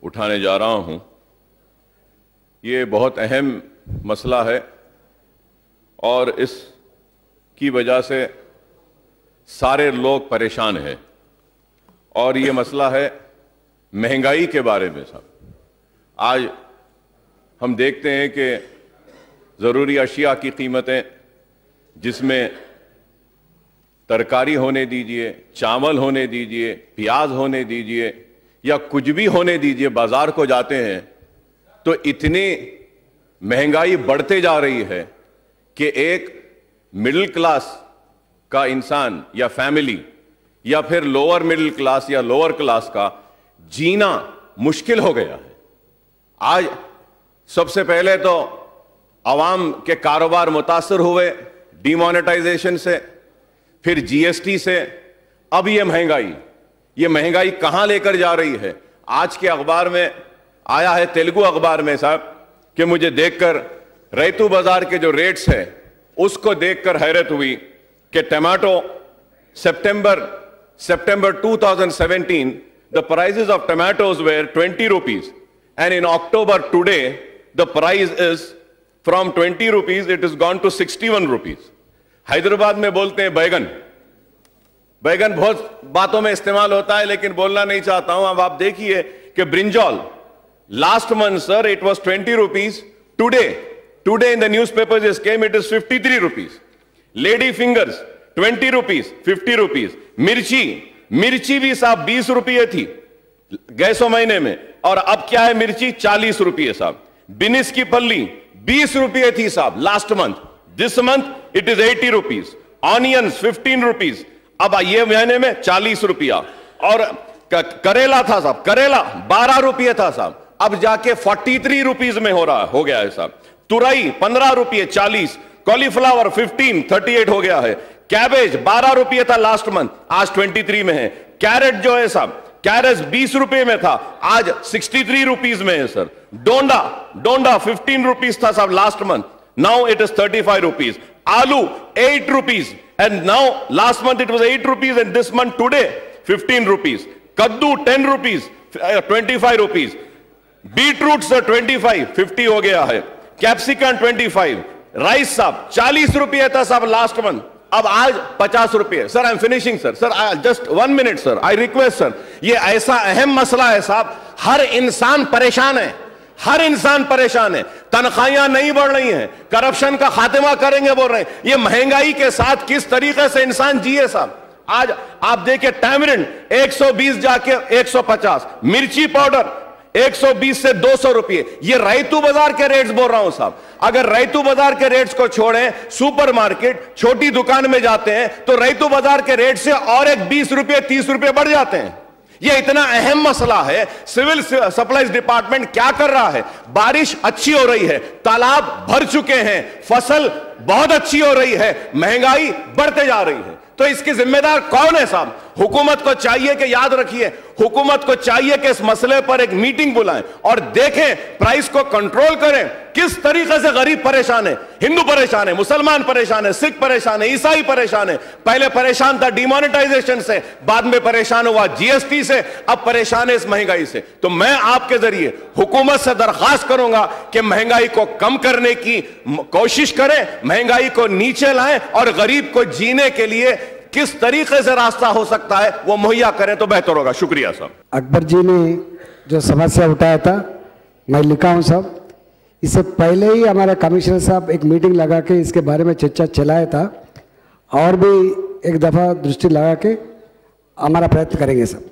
उठाने जा रहा हूं, ये बहुत अहम मसला है और इसकी वजह से सारे लोग परेशान हैं। और ये मसला है महंगाई के बारे में। साहब, आज हम देखते हैं कि ज़रूरी अशिया की कीमतें, जिसमें तरकारी होने दीजिए, चावल होने दीजिए, प्याज होने दीजिए या कुछ भी होने दीजिए, बाजार को जाते हैं तो इतनी महंगाई बढ़ते जा रही है कि एक मिडिल क्लास का इंसान या फैमिली या फिर लोअर मिडिल क्लास या लोअर क्लास का जीना मुश्किल हो गया है। आज सबसे पहले तो आवाम के कारोबार मुतासर हुए डीमोनेटाइजेशन से, फिर जीएसटी से, अब ये महंगाई कहां लेकर जा रही है। आज के अखबार में आया है, तेलुगु अखबार में साहब, कि मुझे देखकर रैतू बाजार के जो रेट्स है उसको देखकर हैरत हुई कि tomato September 2017 the prices of tomatoes were 20 rupees and in October today the price is from 20 rupees it has gone to 61 rupees. Hyderabad में बोलते हैं बैगन बहुत बातों में इस्तेमाल होता है लेकिन बोलना नहीं चाहता हूं। अब आप देखिए कि brinjal last month sir it was 20 rupees, today in the newspapers it came it is 53 rupees. Lady fingers 20 rupees, 50 rupees. मिर्ची भी साहब 20 रुपये थी गैसों महीने में और अब क्या है, मिर्ची 40 रुपये साहब। बिनिस की पल्ली 20 रुपये थी साहब last month, this month it is 80 rupees. Onions 15 rupees, अब ये महीने में 40 रुपया। और करेला था साहब, करेला 12 रुपये था साहब, अब जाके 43 rupees में हो गया है साहब। तुरई 15 रुपये 40, कॉलीफ्लावर 15 38 हो गया है। कैबेज 12 रुपये था लास्ट मंथ, आज 23 में है। कैरेट जो है साहब, कैरेट 20 रुपये में था, आज 63 rupees में है सर। डोंडा 15 rupees था साहब last month, now it is 35 rupees. आलू 8 rupees and now last month it was 8 rupees and this month today 15 rupees. कद्दू 10 rupees 25 rupees. बीटरूट सर 25 50 हो गया है। कैप्सिकम 25, राइस साहब 40 रुपये था साहब लास्ट मंथ, अब आज 50 रुपये। Sir I am finishing sir just 1 minute sir, I request sir. ये ऐसा अहम मसला है साहब, हर इंसान परेशान है, तनख्वाहियां नहीं बढ़ रही हैं, करप्शन का खात्मा करेंगे बोल रहे हैं। ये महंगाई के साथ किस तरीके से इंसान जिए साहब। आज आप देखिए टैमरिंड 120 जाके 150, मिर्ची पाउडर 120 से 200 रुपये। ये रैतू बाजार के रेट्स बोल रहा हूं साहब। अगर रैतू बाजार के रेट्स को छोड़ें, सुपरमार्केट छोटी दुकान में जाते हैं तो रैतू बाजार के रेट से और एक 20 रुपये 30 रुपये बढ़ जाते हैं। ये इतना अहम मसला है। सिविल सप्लाईज डिपार्टमेंट क्या कर रहा है? बारिश अच्छी हो रही है, तालाब भर चुके हैं, फसल बहुत अच्छी हो रही है, महंगाई बढ़ते जा रही है। तो इसकी जिम्मेदार कौन है साहब? हुकूमत को चाहिए कि, याद रखिए, हुकूमत को चाहिए कि इस मसले पर एक मीटिंग बुलाएं और देखें, प्राइस को कंट्रोल करें। किस तरीके से गरीब परेशान है, हिंदू परेशान है, मुसलमान परेशान है, सिख परेशान है, ईसाई परेशान है। पहले परेशान था डिमोनेटाइजेशन से, बाद में परेशान हुआ जीएसटी से, अब परेशान है इस महंगाई से। तो मैं आपके जरिए हुकूमत से दरखास्त करूंगा कि महंगाई को कम करने की कोशिश करें, महंगाई को नीचे लाएं और गरीब को जीने के लिए किस तरीके से रास्ता हो सकता है वो मुहैया करें तो बेहतर होगा। शुक्रिया साहब। अकबर जी ने जो समस्या उठाया था मैं लिखा हूं साहब। इससे पहले ही हमारे कमिश्नर साहब एक मीटिंग लगा के इसके बारे में चर्चा चलाया था और भी एक दफ़ा दृष्टि लगा के हमारा प्रयत्न करेंगे साहब।